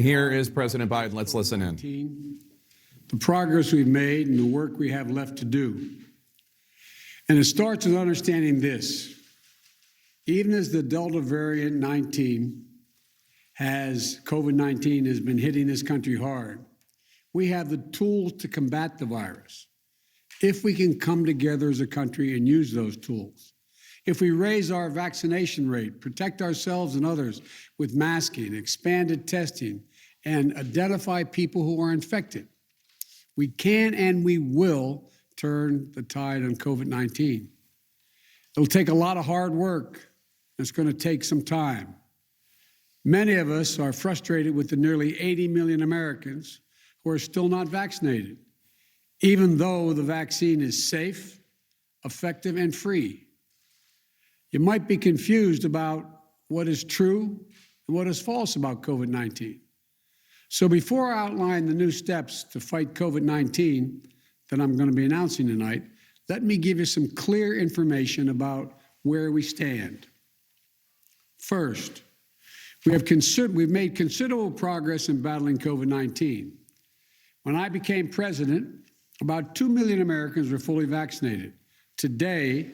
Here is President Biden. Let's listen in. The progress we've made and the work we have left to do. And it starts with understanding this. Even as the Delta variant COVID-19 has been hitting this country hard, we have the tools to combat the virus. If we can come together as a country and use those tools. If we raise our vaccination rate, protect ourselves and others with masking, expanded testing, and identify people who are infected, we can and we will turn the tide on COVID-19. It'll take a lot of hard work. It's going to take some time. Many of us are frustrated with the nearly 80 million Americans who are still not vaccinated, even though the vaccine is safe, effective, and free. You might be confused about what is true and what is false about COVID-19. So before I outline the new steps to fight COVID-19 that I'm going to be announcing tonight, let me give you some clear information about where we stand. First, we've made considerable progress in battling COVID-19. When I became president, about 2 million Americans were fully vaccinated. Today,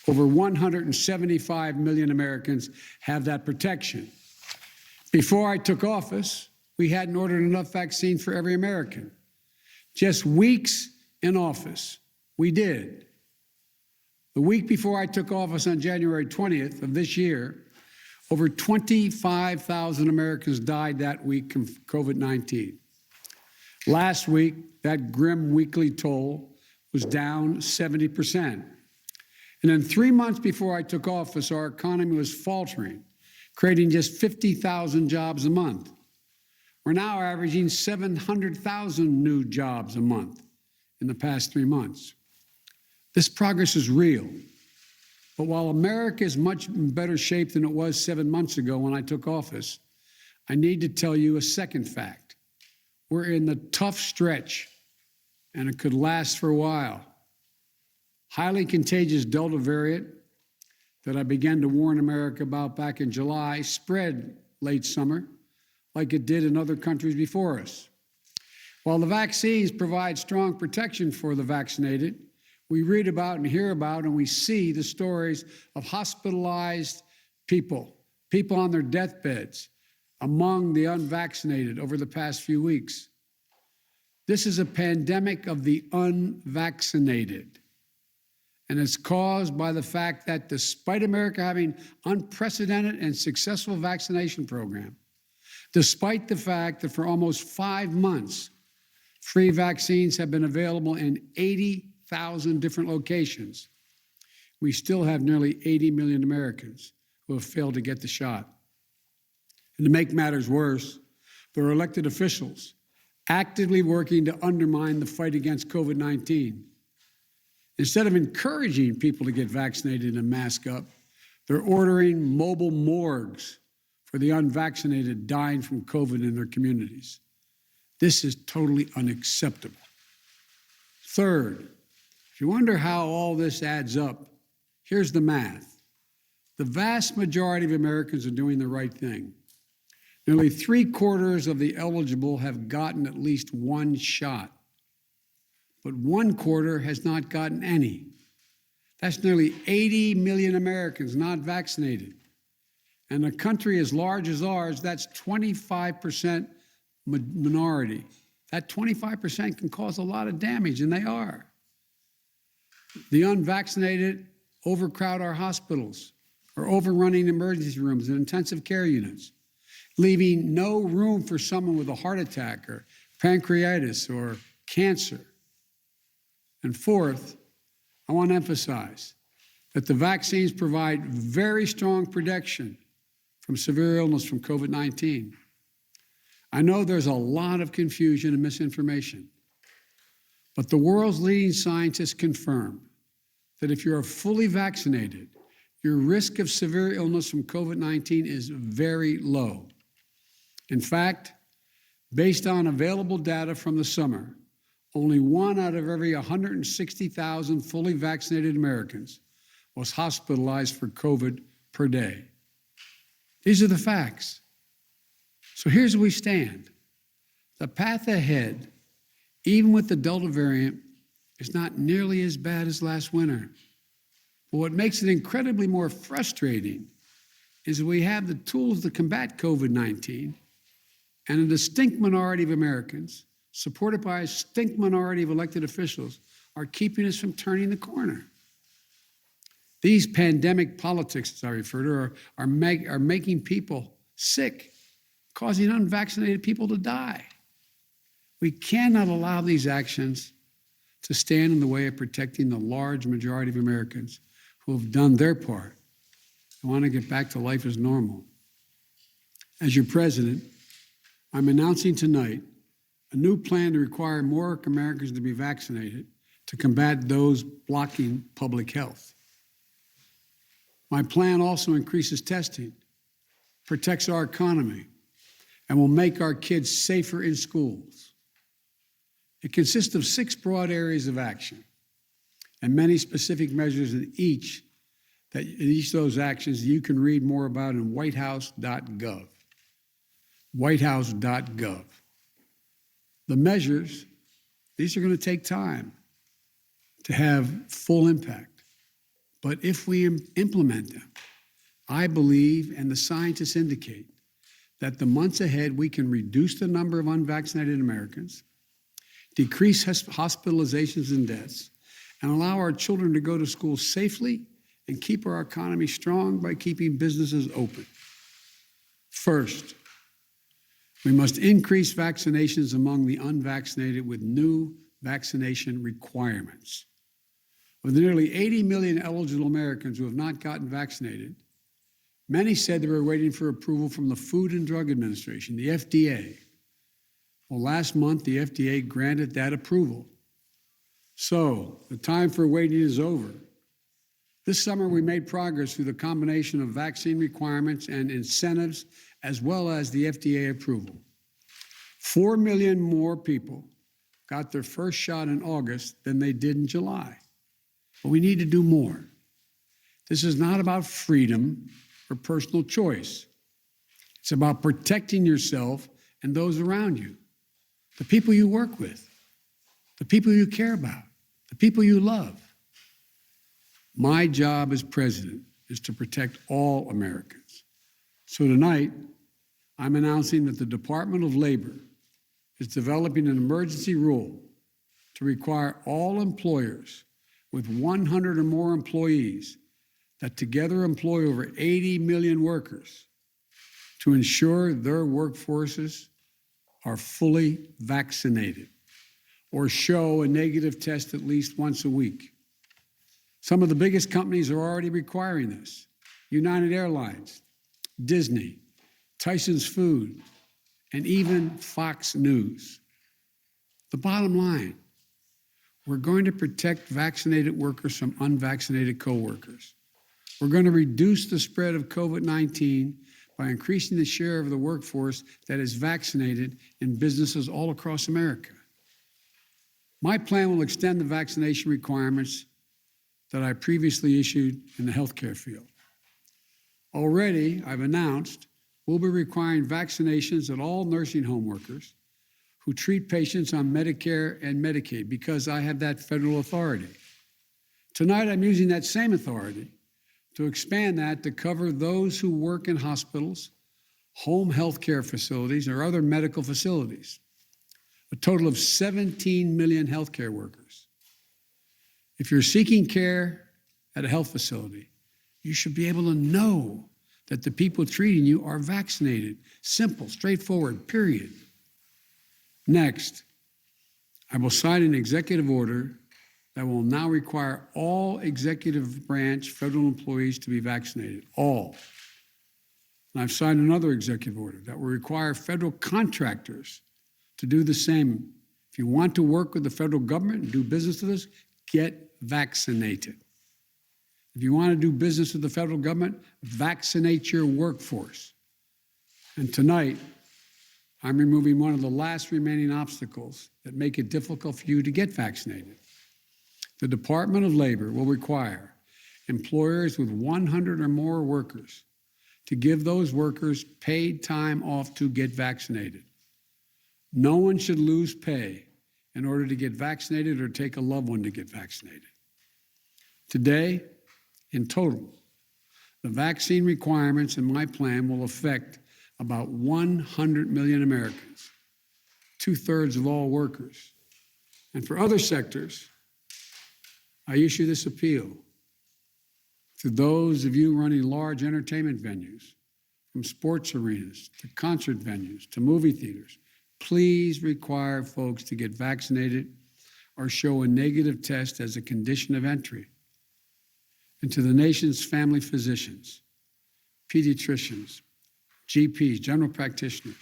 over 175 million Americans have that protection. Before I took office, we hadn't ordered enough vaccine for every American. Just weeks in office, we did. The week before I took office on January 20th of this year, over 25,000 Americans died that week from COVID-19. Last week, that grim weekly toll was down 70%. And then 3 months before I took office, our economy was faltering, creating just 50,000 jobs a month. We're now averaging 700,000 new jobs a month in the past 3 months. This progress is real. But while America is much in better shape than it was 7 months ago when I took office, I need to tell you a second fact. We're in the tough stretch, and it could last for a while. Highly contagious Delta variant that I began to warn America about back in July spread late summer, like it did in other countries before us. While the vaccines provide strong protection for the vaccinated, we read about and hear about and we see the stories of hospitalized people on their deathbeds among the unvaccinated over the past few weeks. This is a pandemic of the unvaccinated. And it's caused by the fact that despite America having unprecedented and successful vaccination program, despite the fact that for almost 5 months, free vaccines have been available in 80,000 different locations, we still have nearly 80 million Americans who have failed to get the shot. And to make matters worse, there are elected officials actively working to undermine the fight against COVID-19. Instead of encouraging people to get vaccinated and mask up, they're ordering mobile morgues for the unvaccinated dying from COVID in their communities. This is totally unacceptable. Third, if you wonder how all this adds up, here's the math. The vast majority of Americans are doing the right thing. Nearly 3/4 of the eligible have gotten at least one shot, but 1/4 has not gotten any. That's nearly 80 million Americans not vaccinated. And a country as large as ours, that's 25% minority. That 25% can cause a lot of damage, and they are. The unvaccinated overcrowd our hospitals, are overrunning emergency rooms and intensive care units, leaving no room for someone with a heart attack or pancreatitis or cancer. And fourth, I want to emphasize that the vaccines provide very strong protection from severe illness from COVID-19. I know there's a lot of confusion and misinformation, but the world's leading scientists confirm that if you're fully vaccinated, your risk of severe illness from COVID-19 is very low. In fact, based on available data from the summer, only 1 out of every 160,000 fully vaccinated Americans was hospitalized for COVID per day. These are the facts. So here's where we stand. The path ahead, even with the Delta variant, is not nearly as bad as last winter. But what makes it incredibly more frustrating is that we have the tools to combat COVID-19, and a distinct minority of Americans, supported by a distinct minority of elected officials, are keeping us from turning the corner. These pandemic politics, as I refer to, are making people sick, causing unvaccinated people to die. We cannot allow these actions to stand in the way of protecting the large majority of Americans who have done their part and want to get back to life as normal. As your president, I'm announcing tonight a new plan to require more Americans to be vaccinated to combat those blocking public health. My plan also increases testing, protects our economy, and will make our kids safer in schools. It consists of 6 broad areas of action and many specific measures in each of those actions you can read more about in whitehouse.gov. Whitehouse.gov. The measures, these are going to take time to have full impact. But if we implement them, I believe, and the scientists indicate, that the months ahead we can reduce the number of unvaccinated Americans, decrease hospitalizations and deaths, and allow our children to go to school safely and keep our economy strong by keeping businesses open. First, we must increase vaccinations among the unvaccinated with new vaccination requirements. Of the nearly 80 million eligible Americans who have not gotten vaccinated, many said they were waiting for approval from the Food and Drug Administration, the FDA. Well, last month, the FDA granted that approval. So the time for waiting is over. This summer, we made progress through the combination of vaccine requirements and incentives, as well as the FDA approval. 4 million more people got their first shot in August than they did in July. But we need to do more. This is not about freedom or personal choice. It's about protecting yourself and those around you, the people you work with, the people you care about, the people you love. My job as president is to protect all Americans. So tonight, I'm announcing that the Department of Labor is developing an emergency rule to require all employers with 100 or more employees that together employ over 80 million workers to ensure their workforces are fully vaccinated or show a negative test at least once a week. Some of the biggest companies are already requiring this. United Airlines, Disney, Tyson's Food, and even Fox News. The bottom line, we're going to protect vaccinated workers from unvaccinated coworkers. We're going to reduce the spread of COVID-19 by increasing the share of the workforce that is vaccinated in businesses all across America. My plan will extend the vaccination requirements that I previously issued in the healthcare field. Already, I've announced we'll be requiring vaccinations of all nursing home workers who treat patients on Medicare and Medicaid because I have that federal authority. Tonight, I'm using that same authority to expand that to cover those who work in hospitals, home health care facilities, or other medical facilities, a total of 17 million healthcare workers. If you're seeking care at a health facility, you should be able to know that the people treating you are vaccinated. Simple, straightforward, period. Next, I will sign an executive order that will now require all executive branch federal employees to be vaccinated, all. And I've signed another executive order that will require federal contractors to do the same. If you want to work with the federal government and do business with us, get vaccinated. If you want to do business with the federal government, vaccinate your workforce. And tonight, I'm removing one of the last remaining obstacles that make it difficult for you to get vaccinated. The Department of Labor will require employers with 100 or more workers to give those workers paid time off to get vaccinated. No one should lose pay in order to get vaccinated or take a loved one to get vaccinated. Today, in total, the vaccine requirements in my plan will affect about 100 million Americans, 2/3 of all workers. And for other sectors, I issue this appeal to those of you running large entertainment venues, from sports arenas to concert venues to movie theaters. Please require folks to get vaccinated or show a negative test as a condition of entry. And to the nation's family physicians, pediatricians, GPs, general practitioners,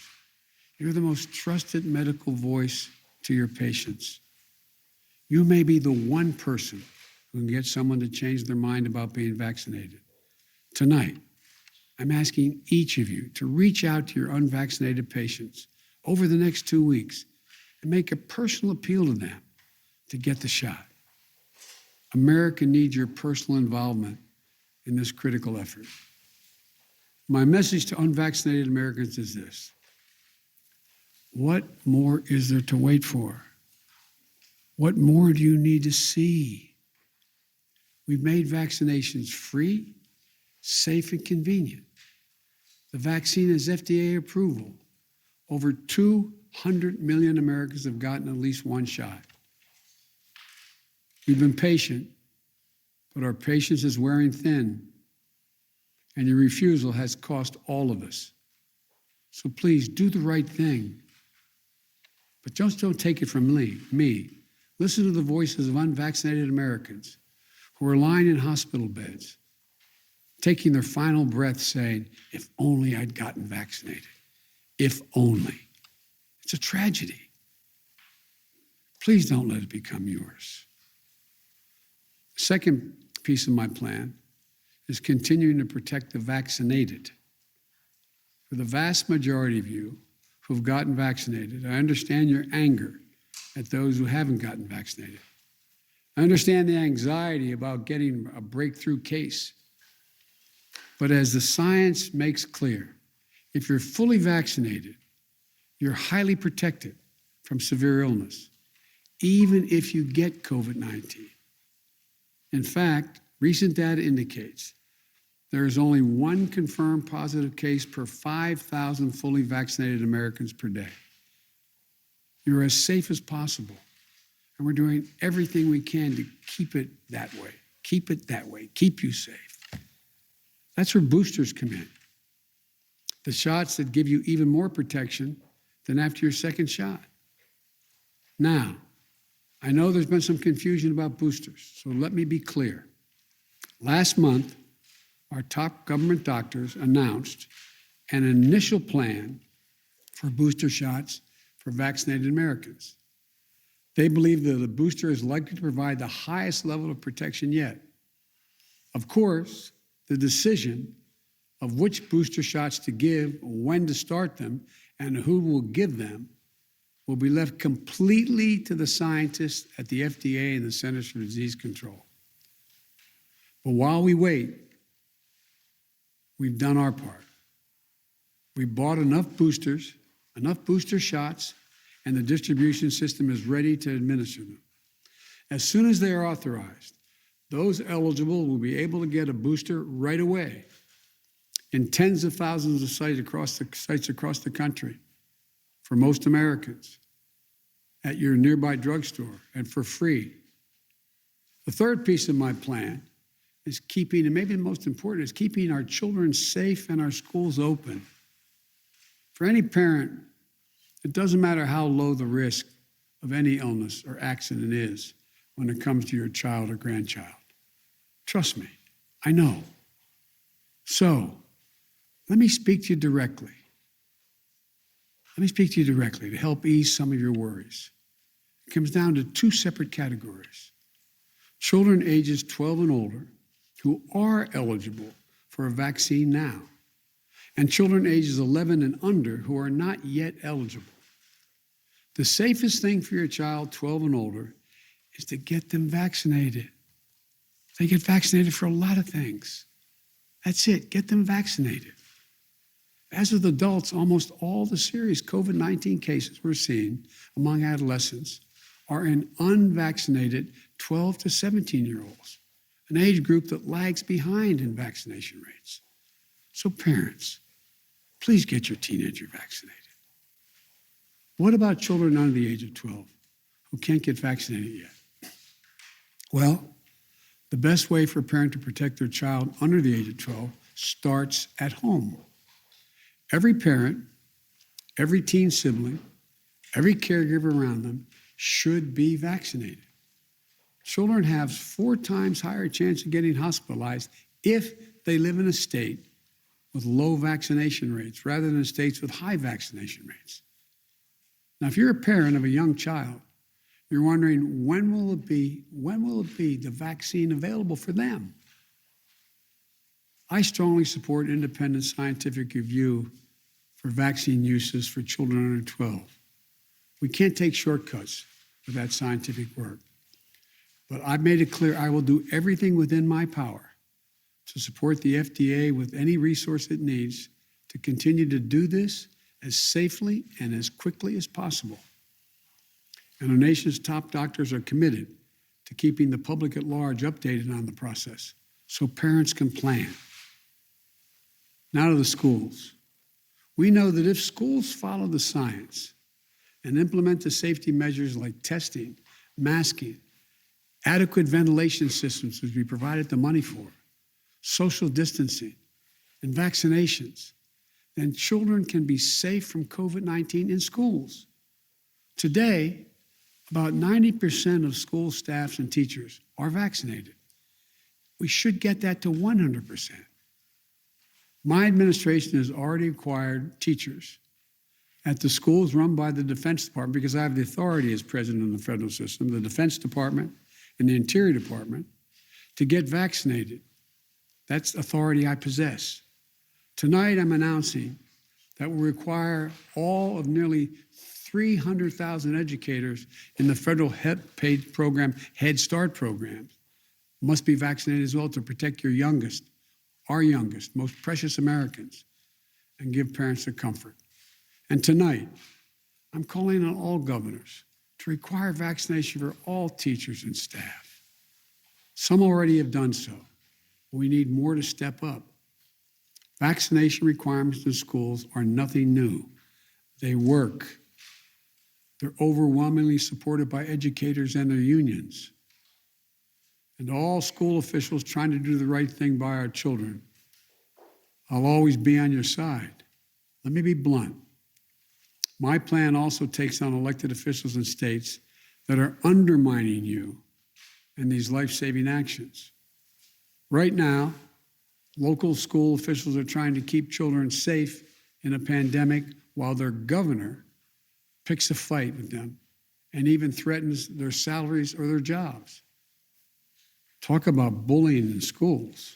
you're the most trusted medical voice to your patients. You may be the one person who can get someone to change their mind about being vaccinated. Tonight, I'm asking each of you to reach out to your unvaccinated patients over the next 2 weeks and make a personal appeal to them to get the shot. America needs your personal involvement in this critical effort. My message to unvaccinated Americans is this: what more is there to wait for? What more do you need to see? We've made vaccinations free, safe, and convenient. The vaccine has FDA approval. Over 200 million Americans have gotten at least one shot. We've been patient, but our patience is wearing thin, and your refusal has cost all of us. So please do the right thing, but just don't take it from me. Listen to the voices of unvaccinated Americans who are lying in hospital beds, taking their final breath saying, if only I'd gotten vaccinated. If only. It's a tragedy. Please don't let it become yours. The second piece of my plan is continuing to protect the vaccinated. For the vast majority of you who have gotten vaccinated, I understand your anger at those who haven't gotten vaccinated. I understand the anxiety about getting a breakthrough case. But as the science makes clear, if you're fully vaccinated, you're highly protected from severe illness, even if you get COVID-19. In fact, recent data indicates there is only one confirmed positive case per 5,000 fully vaccinated Americans per day. You're as safe as possible, and we're doing everything we can to keep it that way. Keep it that way. Keep you safe. That's where boosters come in. The shots that give you even more protection than after your second shot. Now, I know there's been some confusion about boosters, so let me be clear. Last month, our top government doctors announced an initial plan for booster shots for vaccinated Americans. They believe that the booster is likely to provide the highest level of protection yet. Of course, the decision of which booster shots to give, when to start them, and who will give them will be left completely to the scientists at the FDA and the Centers for Disease Control. But while we wait, we've done our part. We bought enough booster shots, and the distribution system is ready to administer them. As soon as they are authorized, those eligible will be able to get a booster right away in tens of thousands of sites across the country for most Americans at your nearby drugstore and for free. The third piece of my plan is keeping, and maybe the most important, is keeping our children safe and our schools open. For any parent, it doesn't matter how low the risk of any illness or accident is when it comes to your child or grandchild. Trust me, I know. So, let me speak to you directly. Let me speak to you directly to help ease some of your worries. It comes down to two separate categories. Children ages 12 and older who are eligible for a vaccine now, and children ages 11 and under who are not yet eligible. The safest thing for your child 12 and older is to get them vaccinated. They get vaccinated for a lot of things. That's it, get them vaccinated. As with adults, almost all the serious COVID-19 cases we're seeing among adolescents are in unvaccinated 12 to 17-year-olds, an age group that lags behind in vaccination rates. So parents, please get your teenager vaccinated. What about children under the age of 12 who can't get vaccinated yet? Well, the best way for a parent to protect their child under the age of 12 starts at home. Every parent, every teen sibling, every caregiver around them should be vaccinated. Children have 4 times higher chance of getting hospitalized if they live in a state with low vaccination rates rather than states with high vaccination rates. Now, if you're a parent of a young child, you're wondering when will it be the vaccine available for them? I strongly support independent scientific review for vaccine uses for children under 12. We can't take shortcuts with that scientific work. But I've made it clear I will do everything within my power to support the FDA with any resource it needs to continue to do this as safely and as quickly as possible. And our nation's top doctors are committed to keeping the public at large updated on the process so parents can plan. Now to the schools. We know that if schools follow the science and implement the safety measures like testing, masking, adequate ventilation systems, which we provided the money for, social distancing, and vaccinations, then children can be safe from COVID-19 in schools. Today, about 90% of school staffs and teachers are vaccinated. We should get that to 100%. My administration has already required teachers at the schools run by the Defense Department, because I have the authority as president of the federal system, the Defense Department and the Interior Department, to get vaccinated. That's authority I possess. Tonight, I'm announcing that will require all of nearly 300,000 educators in the federal paid program, Head Start programs, must be vaccinated as well to protect your youngest, our youngest, most precious Americans, and give parents the comfort. And tonight, I'm calling on all governors to require vaccination for all teachers and staff. Some already have done so. We need more to step up. Vaccination requirements in schools are nothing new. They work. They're overwhelmingly supported by educators and their unions. And all school officials trying to do the right thing by our children, I'll always be on your side. Let me be blunt. My plan also takes on elected officials in states that are undermining you in these life-saving actions. Right now, local school officials are trying to keep children safe in a pandemic while their governor picks a fight with them and even threatens their salaries or their jobs. Talk about bullying in schools.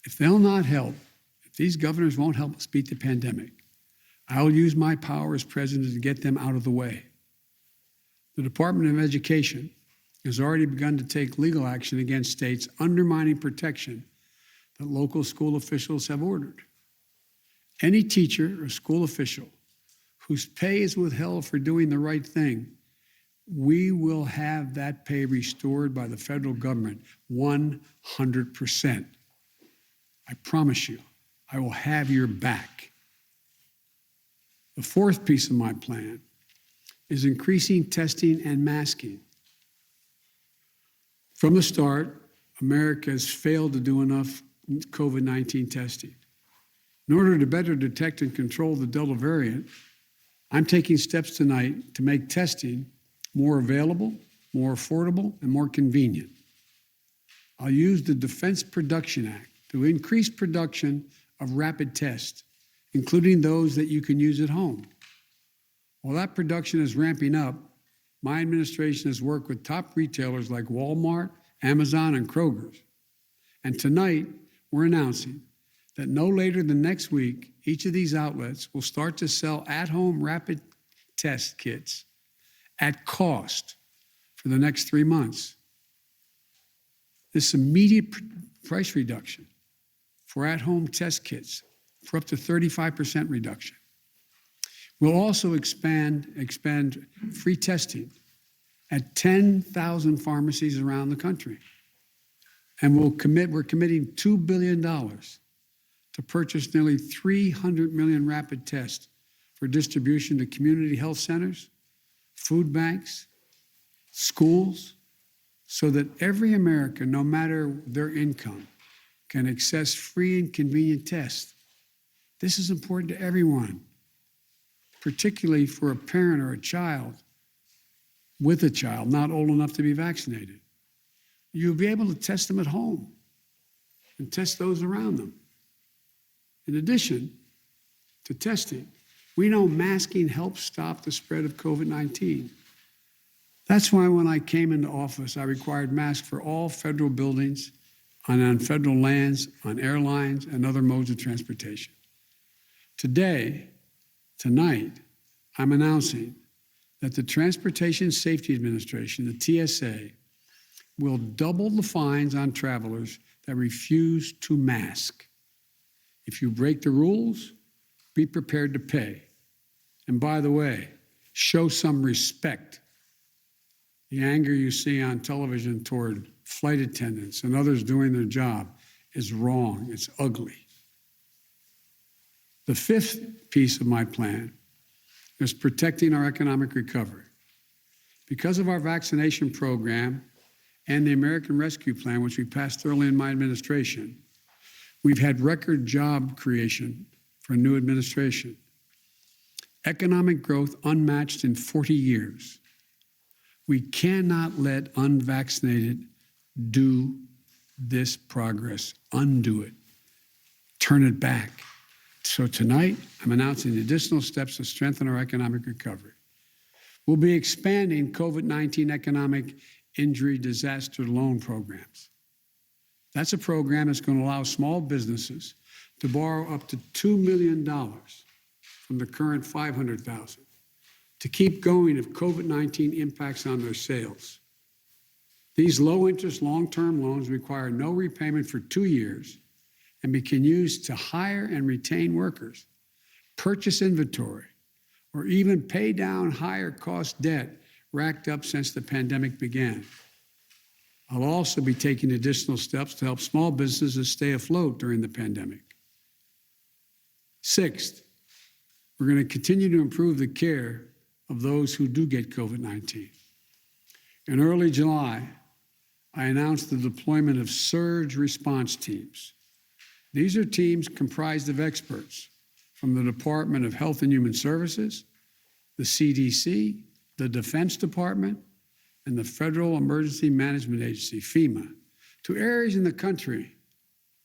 If they'll not help, if these governors won't help us beat the pandemic, I'll use my power as president to get them out of the way. The Department of Education has already begun to take legal action against states undermining protection that local school officials have ordered. Any teacher or school official whose pay is withheld for doing the right thing, we will have that pay restored by the federal government 100%. I promise you, I will have your back. The fourth piece of my plan is increasing testing and masking. From the start, America has failed to do enough COVID-19 testing. In order to better detect and control the Delta variant, I'm taking steps tonight to make testing more available, more affordable, and more convenient. I'll use the Defense Production Act to increase production of rapid tests, including those that you can use at home. While that production is ramping up, my administration has worked with top retailers like Walmart, Amazon, and Kroger's. And tonight, we're announcing that no later than next week, each of these outlets will start to sell at-home rapid test kits at cost for the next 3 months. This immediate price reduction for at-home test kits for up to 35% reduction. We'll also expand free testing at 10,000 pharmacies around the country. And we're committing $2 billion to purchase nearly 300 million rapid tests for distribution to community health centers, food banks, schools, so that every American, no matter their income, can access free and convenient tests. This is important to everyone, particularly for a parent or a child with a child not old enough to be vaccinated. You'll be able to test them at home and test those around them. In addition to testing, we know masking helps stop the spread of COVID-19. That's why when I came into office, I required masks for all federal buildings, on federal lands, on airlines, and other modes of transportation. Tonight, I'm announcing that the Transportation Safety Administration, the TSA, will double the fines on travelers that refuse to mask. If you break the rules, be prepared to pay. And by the way, show some respect. The anger you see on television toward flight attendants and others doing their job is wrong. It's ugly. The fifth piece of my plan is protecting our economic recovery. Because of our vaccination program and the American Rescue Plan, which we passed early in my administration, we've had record job creation for a new administration. Economic growth unmatched in 40 years. We cannot let unvaccinated do this progress, undo it, turn it back. So tonight, I'm announcing additional steps to strengthen our economic recovery. We'll be expanding COVID-19 economic injury disaster loan programs. That's a program that's going to allow small businesses to borrow up to $2 million from the current $500,000 to keep going if COVID-19 impacts on their sales. These low-interest, long-term loans require no repayment for 2 years and can used to hire and retain workers, purchase inventory, or even pay down higher-cost debt racked up since the pandemic began. I'll also be taking additional steps to help small businesses stay afloat during the pandemic. Sixth, we're going to continue to improve the care of those who do get COVID-19. In early July, I announced the deployment of surge response teams. These are teams comprised of experts from the Department of Health and Human Services, the CDC, the Defense Department, and the Federal Emergency Management Agency, FEMA, to areas in the country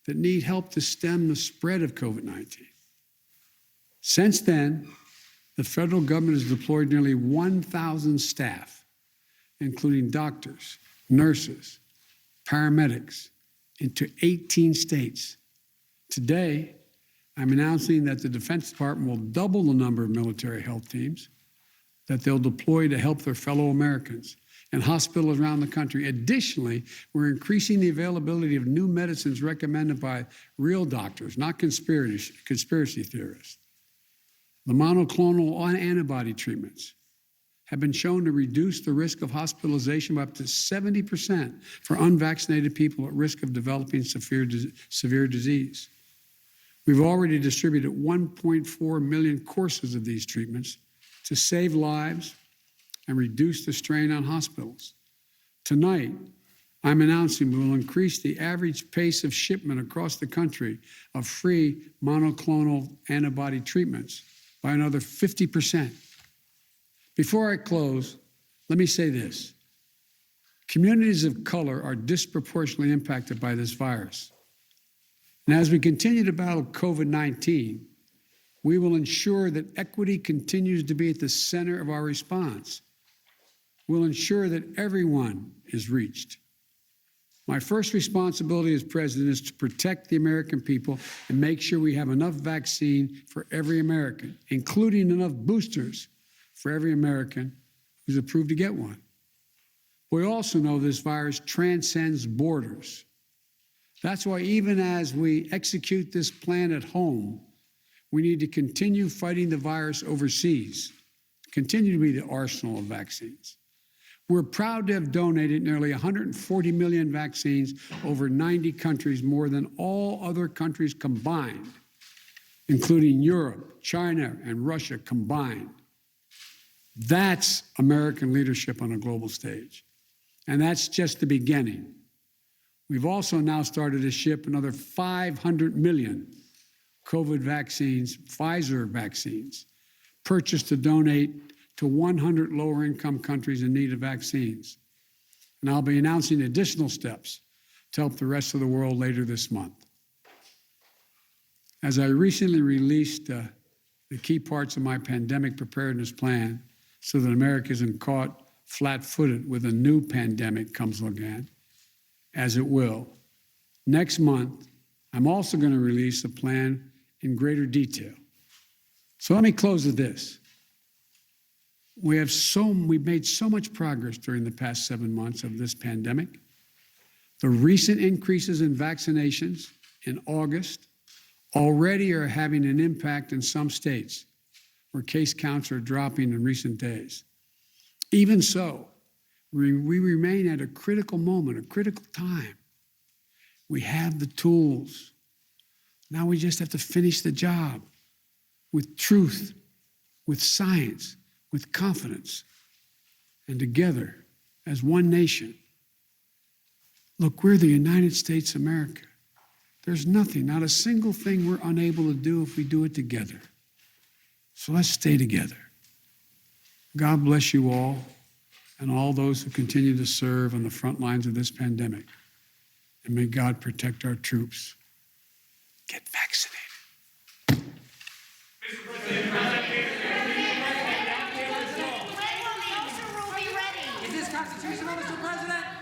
that need help to stem the spread of COVID-19. Since then, the federal government has deployed nearly 1,000 staff, including doctors, nurses, paramedics, into 18 states. Today, I'm announcing that the Defense Department will double the number of military health teams that they'll deploy to help their fellow Americans and hospitals around the country. Additionally, we're increasing the availability of new medicines recommended by real doctors, not conspiracy theorists. The monoclonal antibody treatments have been shown to reduce the risk of hospitalization by up to 70% for unvaccinated people at risk of developing severe disease. We've already distributed 1.4 million courses of these treatments to save lives and reduce the strain on hospitals. Tonight, I'm announcing we will increase the average pace of shipment across the country of free monoclonal antibody treatments by another 50%. Before I close, let me say this. Communities of color are disproportionately impacted by this virus. And as we continue to battle COVID-19, we will ensure that equity continues to be at the center of our response. We'll ensure that everyone is reached. My first responsibility as president is to protect the American people and make sure we have enough vaccine for every American, including enough boosters for every American who's approved to get one. We also know this virus transcends borders. That's why even as we execute this plan at home, we need to continue fighting the virus overseas, continue to be the arsenal of vaccines. We're proud to have donated nearly 140 million vaccines over 90 countries, more than all other countries combined, including Europe, China, and Russia combined. That's American leadership on a global stage. And that's just the beginning. We've also now started to ship another 500 million COVID vaccines, Pfizer vaccines, purchased to donate to 100 lower-income countries in need of vaccines. And I'll be announcing additional steps to help the rest of the world later this month. As I recently released the key parts of my pandemic preparedness plan so that America isn't caught flat-footed with a new pandemic comes again, as it will, next month, I'm also going to release a plan in greater detail. So let me close with this. We've made so much progress during the past 7 months of this pandemic. The recent increases in vaccinations in August already are having an impact in some states where case counts are dropping in recent days. Even so, we remain at a critical moment, a critical time. We have the tools. Now we just have to finish the job with truth, with science, with confidence, and together as one nation. Look, we're the United States of America. There's nothing, not a single thing we're unable to do if we do it together. So let's stay together. God bless you all and all those who continue to serve on the front lines of this pandemic. And may God protect our troops. Get vaccinated. Mr. President, when will the OSHA rule be ready? Is this constitutional, Mr. President?